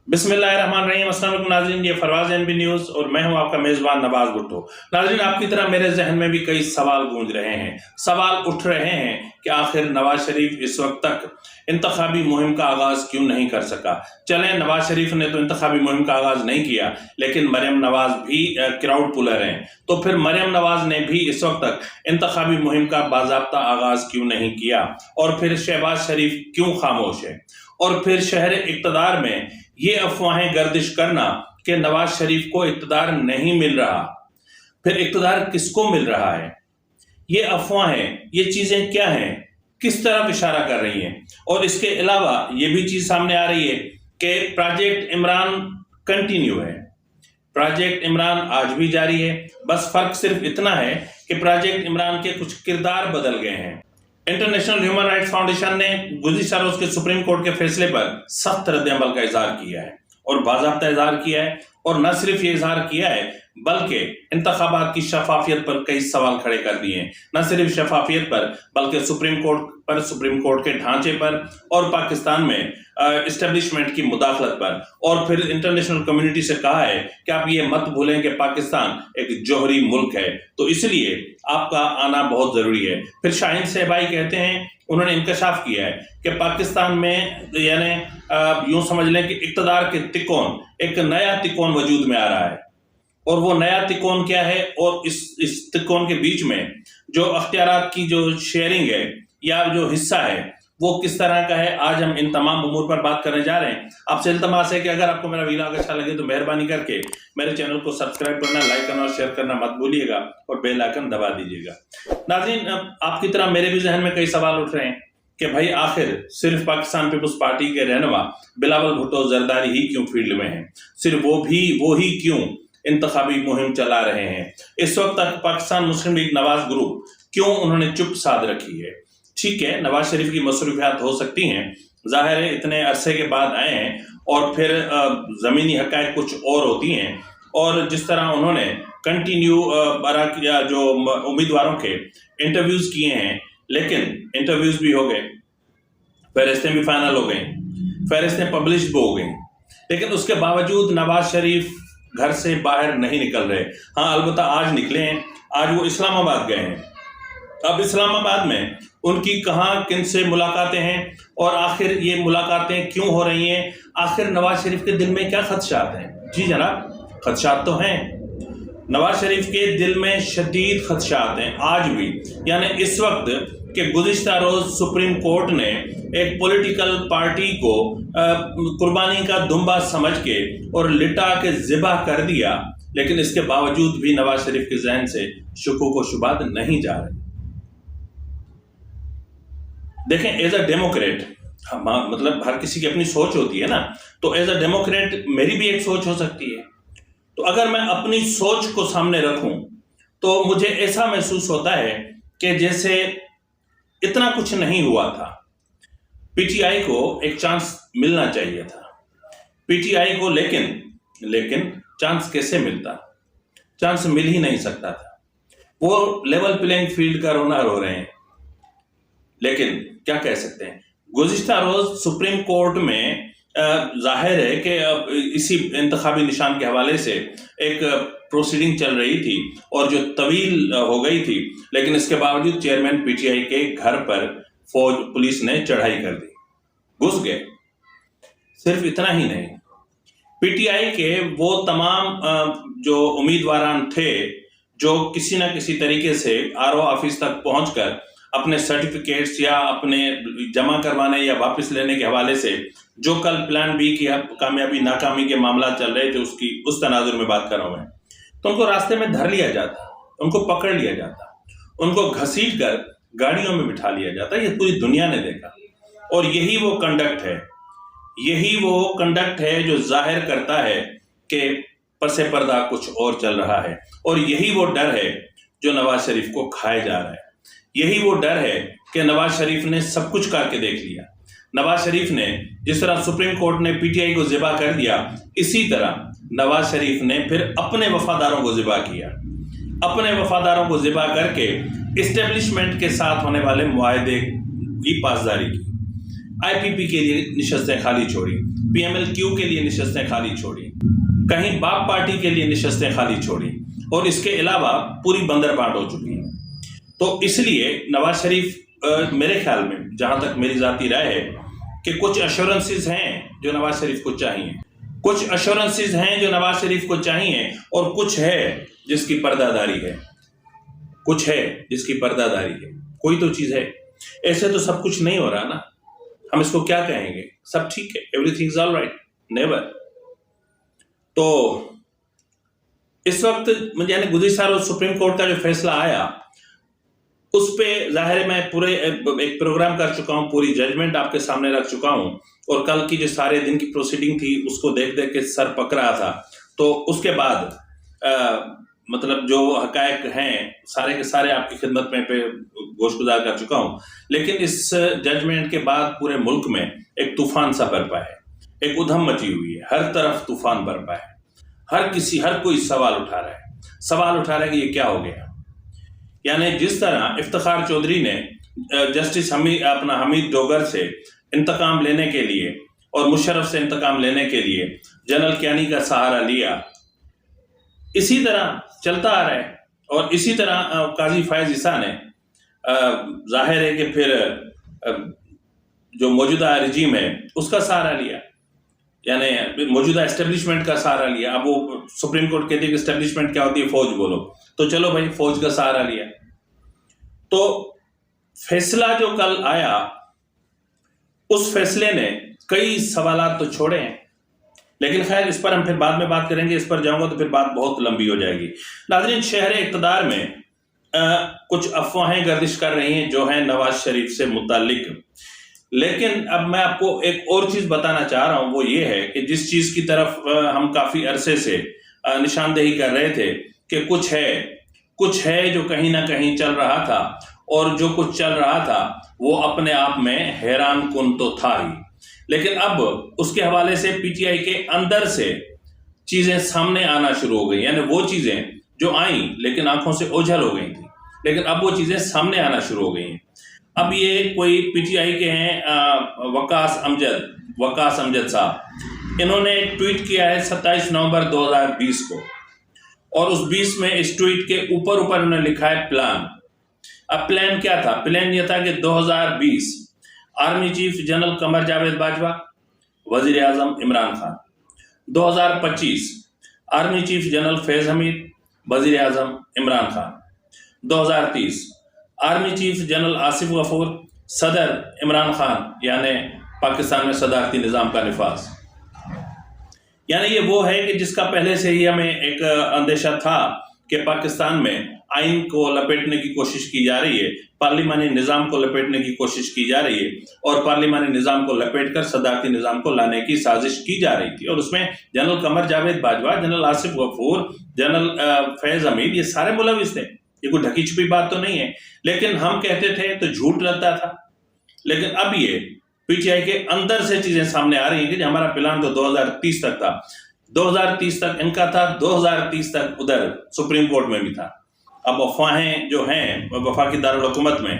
बिस्मिल्लाहिर्रहमानिर्रहीम। अस्सलाम वालेकुम नाज़रीन, ये फरवाज एनबी न्यूज़ और मैं हूं आपका मेज़बान नवाज भुट्टो। नाज़रीन, आपकी तरह मेरे जहन में भी कई सवाल गूंज रहे हैं, सवाल उठ रहे हैं कि आखिर नवाज शरीफ इस वक्त तक इंतखाबी मुहिम का आगाज़ क्यों नहीं कर सका। चलें, नवाज शरीफ ने तो इंतखाबी मुहिम का आगाज़ नहीं किया, लेकिन मरियम नवाज भी क्राउड पुलर हैं, तो फिर मरियम नवाज ने भी इस वक्त तक इंतखाबी मुहिम का बाज़ाब्ता आगाज़ क्यों नहीं किया, और फिर शहबाज शरीफ क्यों खामोश है, और फिर शहर इक़्तिदार में ये अफवाहें गर्दिश करना कि नवाज शरीफ को इक़्तिदार नहीं मिल रहा, फिर इक़्तिदार किसको मिल रहा है, ये अफवाहें, ये चीज़ें क्या हैं, किस तरफ इशारा कर रही हैं। और इसके अलावा ये भी चीज़ सामने आ रही है कि प्रोजेक्ट इमरान कंटिन्यू है, प्रोजेक्ट इमरान आज भी जारी है, बस फ़र्क सिर्फ इतना है कि प्रोजेक्ट इमरान के कुछ किरदार बदल गए हैं। इंटरनेशनल ह्यूमन राइट्स फाउंडेशन ने गुज़िश्ता रोज़ के सुप्रीम कोर्ट के फैसले पर सख्त रद्द-ए-अमल का इज़हार किया है और बाज़ाब्ता इज़हार किया है, और न सिर्फ ये इज़हार किया है बल्कि इंतखाबात की शफाफियत पर कई सवाल खड़े कर दिए हैं। न सिर्फ शफाफियत पर बल्कि सुप्रीम कोर्ट पर, सुप्रीम कोर्ट के ढांचे पर, और पाकिस्तान में इस्टेब्लिशमेंट की मुदाखलत पर, और फिर इंटरनेशनल कम्युनिटी से कहा है कि आप ये मत भूलें कि पाकिस्तान एक जौहरी मुल्क है, तो इसलिए आपका आना बहुत ज़रूरी है। फिर शाहीन सहबाई कहते हैं, उन्होंने इंकशाफ किया है कि पाकिस्तान में यानी यूं समझ लें कि इक़्तिदार के तिकोन, एक नया तिकोन वजूद में आ रहा है, और वो नया तिकोन क्या है, और इस तिकोन के बीच में जो अख्तियारात की जो शेयरिंग है या जो हिस्सा है वो किस तरह का है। आज हम इन तमाम उमूर पर बात करने जा रहे हैं। आपसे इल्तमास है कि अगर आपको मेरा वीडियो अच्छा लगे तो मेहरबानी करके मेरे चैनल को सब्सक्राइब करना, लाइक करना और शेयर करना मत भूलिएगा, और बेल आइकन दबा दीजिएगा। नाज़रीन, आपकी तरह मेरे भी जहन में कई सवाल उठ रहे हैं कि भाई आखिर सिर्फ पाकिस्तान पीपल्स पार्टी के रहनुमा बिलावल भुट्टो जरदारी ही क्यों फील्ड में हैं, सिर्फ वो ही क्यों इंतखाबी मुहिम चला रहे हैं। इस वक्त तक पाकिस्तान मुस्लिम लीग नवाज ग्रुप क्यों उन्होंने चुप साध रखी है। ठीक है, नवाज शरीफ की मसरूफियात हो सकती हैं, जाहिर है इतने अरसे के बाद आए हैं, और फिर ज़मीनी हक़ाइक़ कुछ और होती हैं, और जिस तरह उन्होंने कंटिन्यू जो उम्मीदवारों के इंटरव्यूज़ किए हैं, लेकिन इंटरव्यूज़ भी हो गए, फहरिस्तें भी फाइनल हो गई, फहरिस्तें पब्लिश भी हो गई, लेकिन उसके बावजूद नवाज शरीफ घर से बाहर नहीं निकल रहे। हाँ, अलबत्ता आज निकले हैं, आज वो इस्लामाबाद गए हैं। अब इस्लामाबाद में उनकी कहाँ किन से मुलाकातें हैं, और आखिर ये मुलाकातें क्यों हो रही हैं, आखिर नवाज शरीफ के दिल में क्या खदशात हैं। जी जनाब, खदशात तो हैं, नवाज शरीफ के दिल में शदीद खदशात हैं आज भी। यानी इस वक्त के गुज़िश्ता रोज़ सुप्रीम कोर्ट ने एक पॉलिटिकल पार्टी को कुर्बानी का दुम्बा समझ के और लिटा के ज़िबा कर दिया, लेकिन इसके बावजूद भी नवाज शरीफ के जहन से शुकूक व शुबात नहीं जा रहे। देखें, एज अ डेमोक्रेट, मतलब हर किसी की अपनी सोच होती है ना, तो एज अ डेमोक्रेट मेरी भी एक सोच हो सकती है। तो अगर मैं अपनी सोच को सामने रखूं तो मुझे ऐसा महसूस होता है कि जैसे इतना कुछ नहीं हुआ था। पीटीआई को एक चांस मिलना चाहिए था, पीटीआई को, लेकिन चांस कैसे मिलता, चांस मिल ही नहीं सकता था। वो लेवल प्लेइंग फील्ड का रोना रो रहे हैं, लेकिन क्या कह सकते हैं। गुज़िश्ता रोज़ सुप्रीम कोर्ट में जाहिर है कि इसी इंतखाबी निशान के हवाले से एक प्रोसीडिंग चल रही थी, और जो तवील हो गई थी, लेकिन इसके बावजूद चेयरमैन पीटीआई के घर पर पुलिस ने चढ़ाई कर दी, घुस गए। सिर्फ इतना ही नहीं, पीटीआई के वो तमाम जो उम्मीदवारान थे जो किसी न किसी तरीके से आरओ ऑफिस तक पहुंचकर अपने सर्टिफिकेट्स या अपने जमा करवाने या वापस लेने के हवाले से जो कल प्लान बी की कामयाबी नाकामी के मामला चल रहे थे, उस तनाजुर में बात कर रहा हूं मैं, तो उनको रास्ते में धर लिया जाता, उनको पकड़ लिया जाता, उनको घसीट कर गाड़ियों में बिठा लिया जाता। ये पूरी दुनिया ने देखा, और यही वो कंडक्ट है जो जाहिर करता है कि पसे पर्दा कुछ और चल रहा है, और यही वो डर है जो नवाज शरीफ को खाए जा रहा है। यही वो डर है कि नवाज शरीफ ने सब कुछ करके देख लिया। नवाज शरीफ ने जिस तरह सुप्रीम कोर्ट ने पीटीआई को ज़िबा कर दिया, इसी तरह नवाज शरीफ ने फिर अपने वफादारों को ज़िबा किया, अपने वफादारों को ज़िबा करके इस्टेब्लिशमेंट के साथ होने वाले मुआहदे की पासदारी की। IPP کے لیے نشستیں خالی چھوڑی, PMLQ کے لیے نشستیں خالی چھوڑی, کہیں باپ پارٹی کے لیے نشستیں خالی چھوڑی, اور اس کے علاوہ پوری بندر بانٹ ہو چکی ہیں. تو اس لیے نواز شریف میرے خیال میں, جہاں تک میری ذاتی رائے ہے, کہ کچھ ایشورنسز ہیں جو نواز شریف کو چاہیے, کچھ ایشورنسز ہیں جو نواز شریف کو چاہیے, اور کچھ ہے جس کی پردہ داری ہے, کچھ ہے جس کی پردہ داری ہے. کوئی تو چیز ہے, ایسے تو سب کچھ نہیں ہو رہا نا. ہم اس کو کیا کہیں گے؟ سب ٹھیک ہے, every thing is all right, never. تو اس وقت یعنی گزشتہ روز سپریم کورٹ کا جو فیصلہ آیا, اس پہ ظاہر ہے میں پورے ایک پروگرام کر چکا ہوں, پوری ججمنٹ آپ کے سامنے رکھ چکا ہوں, اور کل کی جو سارے دن کی پروسیڈنگ تھی اس کو دیکھ کے سر پک رہا تھا. تو اس کے بعد مطلب جو حقائق ہیں سارے کے سارے آپ کی خدمت میں گوش گزار کر چکا ہوں. لیکن اس ججمنٹ کے بعد پورے ملک میں ایک طوفان سا برپا ہے, ایک ادھم مچی ہوئی ہے, ہر طرف طوفان برپا ہے. ہر کوئی سوال اٹھا رہا ہے کہ یہ کیا ہو گیا. یعنی جس طرح افتخار چودھری نے جسٹس حمید ڈوگر سے انتقام لینے کے لیے اور مشرف سے انتقام لینے کے لیے جنرل کیانی کا سہارا لیا, اسی طرح چلتا آ رہا ہے. اور اسی طرح قاضی فائز عیسیٰ نے ظاہر ہے کہ پھر جو موجودہ رجیم ہے اس کا سہارا لیا, یعنی موجودہ اسٹیبلشمنٹ کا سہارا لیا. اب وہ سپریم کورٹ کہتی ہے کہ اسٹیبلشمنٹ کیا ہوتی ہے, فوج بولو, تو چلو بھائی فوج کا سہارا لیا. تو فیصلہ جو کل آیا اس فیصلے نے کئی سوالات تو چھوڑے ہیں, لیکن خیر اس پر ہم پھر بعد میں بات کریں گے. اس پر جاؤں گا تو پھر بات بہت لمبی ہو جائے گی. ناظرین, شہر اقتدار میں کچھ افواہیں گردش کر رہی ہیں جو ہیں نواز شریف سے متعلق. لیکن اب میں آپ کو ایک اور چیز بتانا چاہ رہا ہوں, وہ یہ ہے کہ جس چیز کی طرف ہم کافی عرصے سے نشاندہی کر رہے تھے کہ کچھ ہے جو کہیں نہ کہیں چل رہا تھا, اور جو کچھ چل رہا تھا وہ اپنے آپ میں حیران کن تو تھا ہی. لیکن اب اس کے حوالے سے PTI کے اندر سے چیزیں سامنے آنا شروع ہو گئی. یعنی وہ چیزیں جو آئیں لیکن آنکھوں سے اوجھل ہو گئی تھیں, لیکن اب وہ چیزیں سامنے آنا شروع ہو گئی ہیں. اب یہ کوئی PTI کے ہیں وقاص امجد صاحب, انہوں نے ایک ٹویٹ کیا ہے 27 نومبر 2020 کو, اور اس 20 میں اس ٹویٹ کے اوپر انہوں نے لکھا ہے پلان. اب پلان کیا تھا؟ پلان یہ تھا کہ 2020 army chief general Qamar Javed Bajwa, وزیر اعظم Imran Khan. 2025 army chief general Faiz Hameed, وزیر اعظم Imran Khan. 2030 army chief general Asif Ghafoor, صدر عمران خان, یعنی پاکستان میں صدارتی نظام کا نفاذ. یعنی یہ وہ ہے کہ جس کا پہلے سے ہی ہمیں ایک اندیشہ تھا کہ پاکستان میں آئین کو لپیٹنے کی کوشش کی جا رہی ہے, پارلیمانی نظام کو لپیٹنے کی کوشش کی جا رہی ہے, اور پارلیمانی نظام کو لپیٹ کر صدارتی نظام کو لانے کی سازش کی جا رہی تھی. اور اس میں جنرل قمر جاوید باجوہ, جنرل آصف غفور, جنرل فیض حمید, یہ سارے ملوث تھے. یہ کوئی ڈھکی چھپی بات تو نہیں ہے, لیکن ہم کہتے تھے تو جھوٹ رہتا تھا. لیکن اب یہ PTI کے اندر سے چیزیں سامنے آ رہی ہیں کہ ہمارا پلان تو 2030 تک تھا, 2030 تک ان کا تھا, 2030 تک ادھر سپریم کورٹ میں بھی تھا. اب افواہیں جو ہیں وفاقی دارالحکومت میں,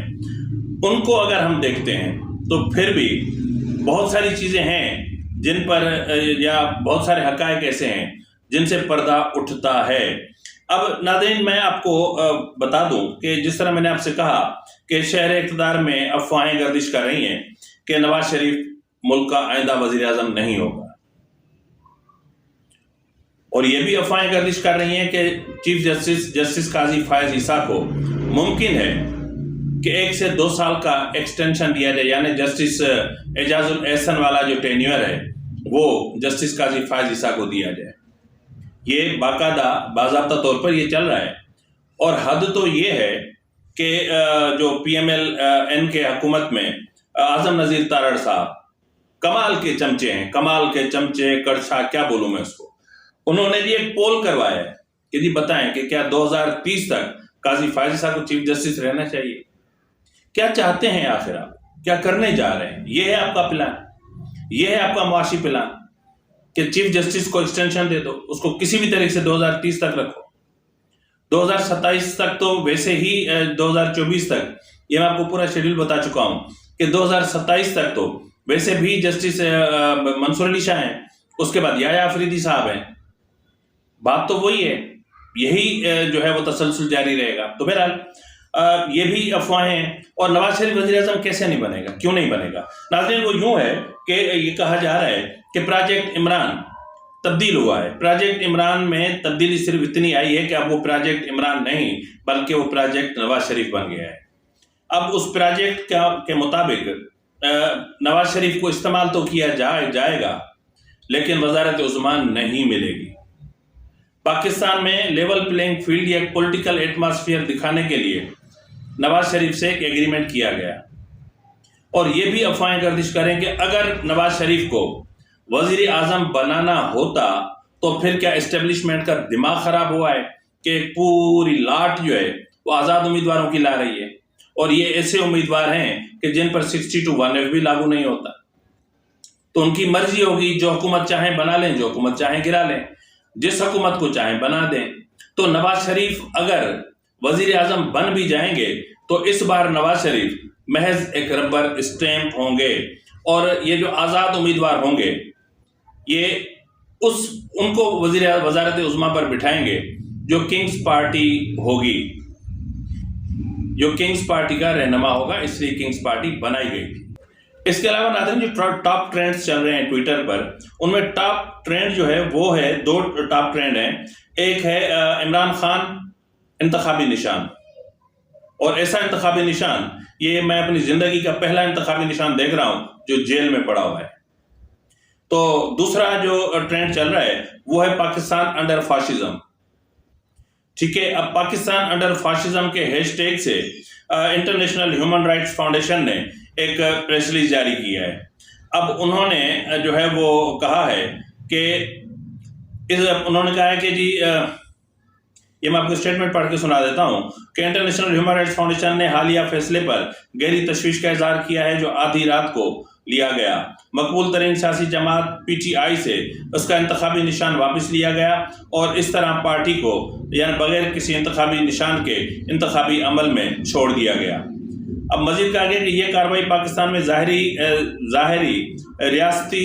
ان کو اگر ہم دیکھتے ہیں تو پھر بھی بہت ساری چیزیں ہیں جن پر, یا بہت سارے حقائق ایسے ہیں جن سے پردہ اٹھتا ہے. اب ناظرین, میں آپ کو بتا دوں کہ جس طرح میں نے آپ سے کہا کہ شہر اقتدار میں افواہیں گردش کر رہی ہیں کہ نواز شریف ملک کا آئندہ وزیر اعظم نہیں ہوگا, اور یہ بھی افواہیں گردش کر رہی ہیں کہ چیف جسٹس قاضی فائز عیسیٰ کو ممکن ہے کہ 1 سے 2 سال کا ایکسٹینشن دیا جائے. یعنی جسٹس اعجاز الاحسن والا جو ٹینیور ہے وہ جسٹس قاضی فائز عیسیٰ کو دیا جائے. یہ باضابطہ طور پر یہ چل رہا ہے. اور حد تو یہ ہے کہ جو PMLN کے حکومت میں اعظم نذیر تارڑ صاحب کمال کے چمچے ہیں, کمال کے چمچے, کڑچھا, کیا بولوں میں اس کو. انہوں نے ایک پول کروایا ہے کہ جی بتائیں کہ کیا 2030 تک قاضی فائز عیسیٰ کو چیف جسٹس رہنا چاہیے. کیا چاہتے ہیں آخر آپ, کیا کرنے جا رہے ہیں؟ یہ ہے آپ کا پلان, یہ ہے آپ کا معاشی پلان کہ چیف جسٹس کو ایکسٹینشن دے دو, اس کو کسی بھی طریقے سے 2030 تک رکھو. 2027 تک تو ویسے ہی 2024 تک, یہ میں آپ کو پورا شیڈول بتا چکا ہوں کہ 2027 تک تو वैसे भी जस्टिस मंसूर अली शाह हैं, उसके बाद याया अफरीदी साहब हैं, बात तो वही है, यही जो है वो तसलसल जारी रहेगा। तो बहरहाल ये भी अफवाहें हैं। और नवाज शरीफ वज़ीर आज़म कैसे नहीं बनेगा, क्यों नहीं बनेगा? नाज़रीन, वो यूं है कि ये कहा जा रहा है कि प्रोजेक्ट इमरान तब्दील हुआ है। प्रोजेक्ट इमरान में तब्दीली सिर्फ इतनी आई है कि अब वो प्रोजेक्ट इमरान नहीं बल्कि वो प्रोजेक्ट नवाज शरीफ बन गया है। अब उस प्रोजेक्ट के मुताबिक नवाज शरीफ को इस्तेमाल तो किया जाएगा लेकिन वजारत उस्मान नहीं मिलेगी। पाकिस्तान में लेवल प्लेइंग फील्ड या पॉलिटिकल एटमॉस्फेयर दिखाने के लिए नवाज शरीफ से एक एग्रीमेंट किया गया। और ये भी अफवाहें गर्दिश करें कि अगर नवाज शरीफ को वजीर आजम बनाना होता तो फिर क्या एस्टेब्लिशमेंट का दिमाग खराब हुआ है कि पूरी लाट जो है वो आज़ाद उम्मीदवारों की ला रही है, और ये ऐसे उम्मीदवार हैं कि जिन पर 60:1 भी लागू नहीं होता। तो उनकी मर्जी होगी, जो हुकूमत चाहें बना लें, जो हुकूमत चाहें गिरा लें, जिस हुकूमत को चाहें बना दें। तो नवाज शरीफ अगर वजीर आजम बन भी जाएंगे तो इस बार नवाज शरीफ महज एक रबर स्टैंप होंगे, और ये जो आज़ाद उम्मीदवार होंगे ये उनको वजारत उज़्मा पर बिठाएंगे जो किंग्स पार्टी होगी, जो किंग्स पार्टी का रहनुमा होगा, इसलिए किंग्स पार्टी बनाई गई थी। इसके अलावा नाज़रीन, जो टॉप ट्रेंड्स चल रहे हैं ट्विटर पर, उनमें टॉप ट्रेंड जो है वो है, 2 टॉप ट्रेंड हैं। एक है इमरान खान इंतखाबी निशान, और ऐसा इंतखाबी निशान ये मैं अपनी जिंदगी का पहला इंतखाबी निशान देख रहा हूं जो जेल में पड़ा हुआ है। तो दूसरा जो ट्रेंड चल रहा है वो है पाकिस्तान अंडर फाशिज्म। ठीक है, अब पाकिस्तान अंडर फाशिज्म के हैशटैग से इंटरनेशनल ह्यूमन राइट्स फाउंडेशन ने एक प्रेस रिलीज जारी किया है। अब उन्होंने जो है वो कहा है कि उन्होंने कहा है कि जी ये मैं आपको स्टेटमेंट पढ़ के सुना देता हूं कि इंटरनेशनल ह्यूमन राइट्स फाउंडेशन ने हालिया फैसले पर गहरी तशवीश का इजहार किया है जो आधी रात को लिया गया। मकबूल तरीन सियासी जमात PTI से उसका इंतखाबी निशान वापस लिया गया और इस तरह पार्टी को यानी बगैर किसी इंतखाबी निशान के इंतखाबी अमल में छोड़ दिया गया। अब मजीद कहा गया कि यह कार्रवाई पाकिस्तान में ज़ाहिरी रियासती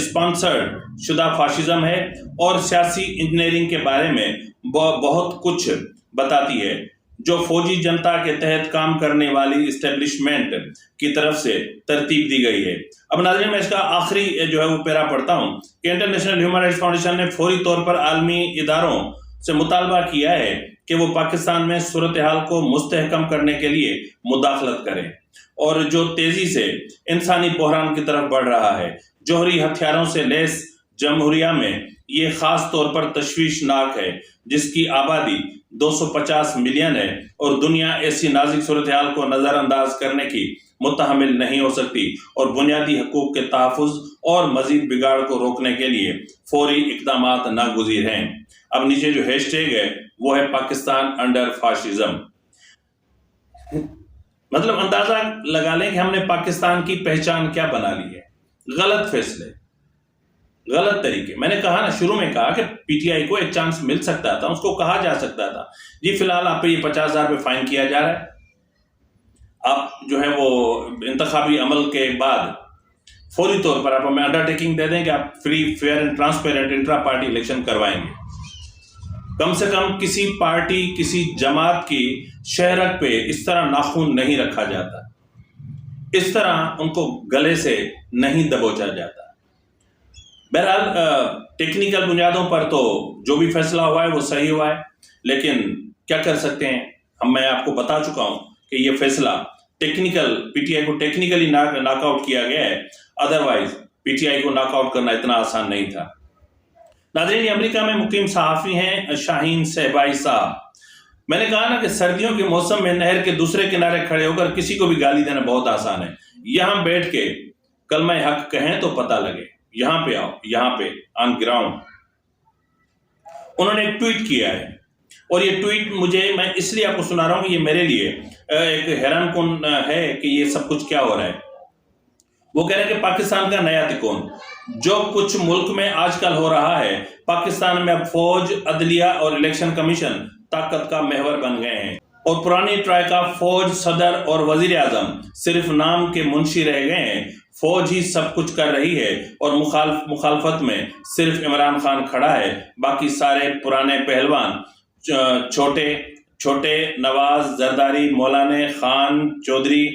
स्पॉन्सर्ड शुदा फाशिज्म है और सियासी इंजीनियरिंग के बारे में बहुत कुछ बताती है जो फौजी जनता के तहत काम करने वाली इस्टेब्लिशमेंट की तरफ से तरतीब दी गई है। अब नाज़रीन, मैं इसका आखिरी जो है वो पैरा पढ़ता हूँ कि इंटरनेशनल ह्यूमन राइट्स फाउंडेशन ने फौरी तौर पर आलमी इदारों से मुतालबा किया है कि वो पाकिस्तान में सूरत हाल को मुस्तहकम करने के लिए मुदाखलत करें और जो तेजी से इंसानी बहरान की तरफ बढ़ रहा है। जौहरी हथियारों से लैस जमहूरिया में ये खास तौर पर तशवीशनाक है जिसकी आबादी 250 मिलियन है और दुनिया ऐसी नाजुक सूरत हाल को नज़रअंदाज करने की मुतहमिल नहीं हो सकती और बुनियादी हकूक के तहफ़्फ़ुज़ और मजीद बिगाड़ को रोकने के लिए फौरी इक़दामात नागुज़ीर हैं। अब नीचे जो हैशटैग है वो है पाकिस्तान अंडर फाशिज्म। मतलब अंदाजा लगा लें कि हमने पाकिस्तान की पहचान क्या बना ली है। गलत फैसले, गलत तरीके। मैंने कहा ना, शुरू में कहा कि PTI को एक चांस मिल सकता था, उसको कहा जा सकता था जी फिलहाल आप पे ये 50,000 रुपये फाइन किया जा रहा है, आप जो है वो इंतखाबी अमल के बाद फौरी तौर पर आप हमें अंडरटेकिंग दे दें कि आप free fair and transparent intra party election करवाएंगे। कम से कम किसी पार्टी किसी जमात की शहरत पे इस तरह नाखून नहीं रखा जाता, इस तरह उनको गले से नहीं दबोचा जाता। बहरहाल टेक्निकल बुनियादों पर तो जो भी फैसला हुआ है वो सही हुआ है, लेकिन क्या कर सकते हैं मैं आपको बता चुका हूं कि ये फैसला टेक्निकल PTI को टेक्निकली नॉकआउट किया गया है, अदरवाइज PTI को नॉकआउट करना इतना आसान नहीं था। नाज़रीन, अमेरिका में मुकीम सहाफ़ी हैं शाहीन सहबाई साहब। मैंने कहा ना कि सर्दियों के मौसम में नहर के दूसरे किनारे खड़े होकर किसी को भी गाली देना बहुत आसान है। यहाँ बैठ के कलमा हक कहें तो पता लगे, यहाँ पे आओ, यहाँ पे ऑन ग्राउंड। उन्होंने एक ट्वीट किया है और ये ट्वीट मैं इसलिए आपको सुना रहा हूँ कि ये मेरे लिए एक हैरान कुन है कि ये सब कुछ क्या हो रहा है। वो कह रहे हैं कि पाकिस्तान का नया तिकोन, जो कुछ मुल्क में आजकल हो रहा है, पाकिस्तान में अब फौज, अदलिया और इलेक्शन कमीशन ताकत का महवर बन गए हैं। اور پرانی ٹرائی کا فوج، صدر اور وزیر اعظم صرف نام کے منشی رہ گئے ہیں۔ فوج ہی سب کچھ کر رہی ہے اور مخالفت میں صرف عمران خان کھڑا ہے، باقی سارے پرانے پہلوان چھوٹے نواز، زرداری، مولانا، خان، چودھری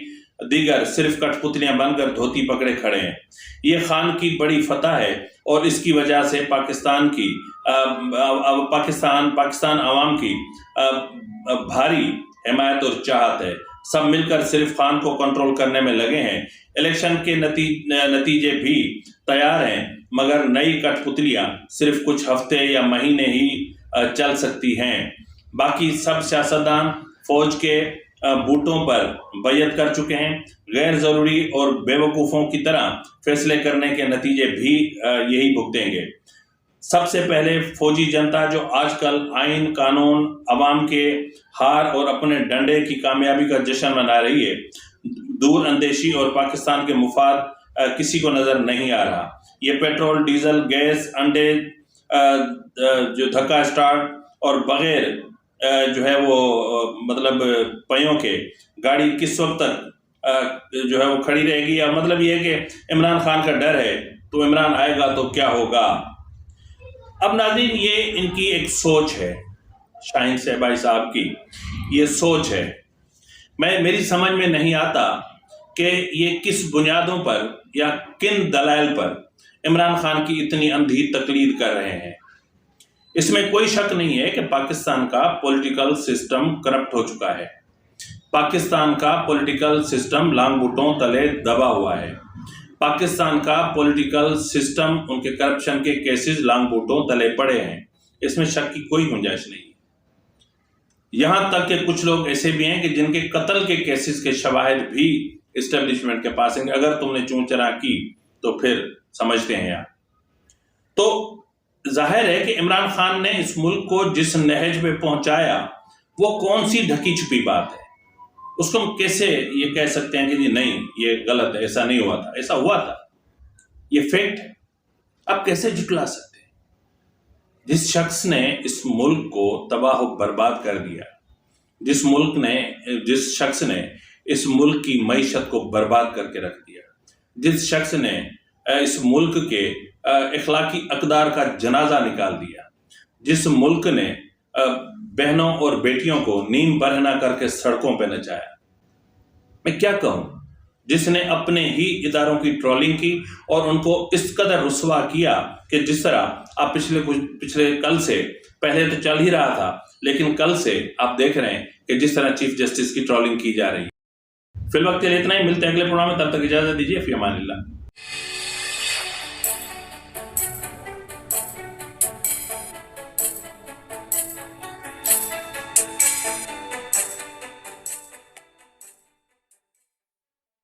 دیگر صرف کٹ پتلیاں بن کر دھوتی پکڑے کھڑے ہیں۔ یہ خان کی بڑی فتح ہے اور اس کی وجہ سے پاکستان عوام کی بھاری حمایت اور چاہت ہے۔ سب مل کر صرف خان کو کنٹرول کرنے میں لگے ہیں۔ الیکشن کے نتیجے بھی تیار ہیں، مگر نئی کٹ پتلیاں صرف کچھ ہفتے یا مہینے ہی چل سکتی ہیں۔ باقی سب سیاستدان فوج کے بوٹوں پر بیعت کر چکے ہیں۔ غیر ضروری اور بے وقوفوں کی طرح فیصلے کرنے کے نتیجے بھی یہی بھگتیں گے۔ سب سے پہلے فوجی جنتا جو آج کل آئین، قانون، عوام کے ہار اور اپنے ڈنڈے کی کامیابی کا جشن منا رہی ہے۔ دور اندیشی اور پاکستان کے مفاد کسی کو نظر نہیں آ رہا۔ یہ پیٹرول، ڈیزل، گیس، انڈے جو دھکا اسٹارٹ اور بغیر جو ہے وہ مطلب پہیوں کے گاڑی کس وقت تک جو ہے وہ کھڑی رہے گی، یا مطلب یہ ہے کہ عمران خان کا ڈر ہے تو عمران آئے گا تو کیا ہوگا۔ اب ناظرین، یہ ان کی ایک سوچ ہے، شاہین صاحبائی صاحب کی یہ سوچ ہے۔ میری سمجھ میں نہیں آتا کہ یہ کس بنیادوں پر یا کن دلائل پر عمران خان کی اتنی اندھی تقلید کر رہے ہیں۔ اس میں کوئی شک نہیں ہے کہ پاکستان کا پولیٹیکل سسٹم کرپٹ ہو چکا ہے۔ پاکستان کا پولیٹیکل سسٹم لانگ بوٹوں تلے دبا ہوا ہے۔ پاکستان کا پولیٹیکل سسٹم، ان کے کرپشن کے کیسز لانگ بوٹوں تلے پڑے ہیں، اس میں شک کی کوئی گنجائش نہیں ہے۔ یہاں تک کہ کچھ لوگ ایسے بھی ہیں کہ جن کے قتل کے کیسز کے شواہد بھی اسٹیبلشمنٹ کے پاس ہیں۔ اگر تم نے چون چرا کی تو پھر سمجھتے ہیں یار۔ تو ظاہر ہے کہ عمران خان نے اس ملک کو جس نہج پہ پہنچایا وہ کون سی ڈھکی چھپی بات ہے؟ اس کو ہم کیسے یہ کہہ سکتے ہیں کہ جی نہیں یہ غلط ہے، ایسا نہیں ہوا تھا؟ ایسا ہوا تھا، یہ فیکٹ ہے۔ اب کیسے جھٹلا سکتے ہیں؟ جس شخص نے اس ملک کو تباہ و برباد کر دیا، جس شخص نے اس ملک کی معیشت کو برباد کر کے رکھ دیا، جس شخص نے اس ملک کے اخلاقی اقدار کا جنازہ نکال دیا، جس ملک نے بہنوں اور بیٹیوں کو نیم برہنہ کر کے سڑکوں پہ نچایا، میں کیا کہوں، جس نے اپنے ہی اداروں کی ٹرولنگ کی اور ان کو اس قدر رسوا کیا کہ جس طرح آپ پچھلے کل سے، پہلے تو چل ہی رہا تھا لیکن کل سے آپ دیکھ رہے ہیں کہ جس طرح چیف جسٹس کی ٹرولنگ کی جا رہی ہے۔ فی الوقت کے لیے اتنا ہی، ملتے ہیں اگلے پروگرام میں، تب تک اجازت دیجیے، فی امان اللہ۔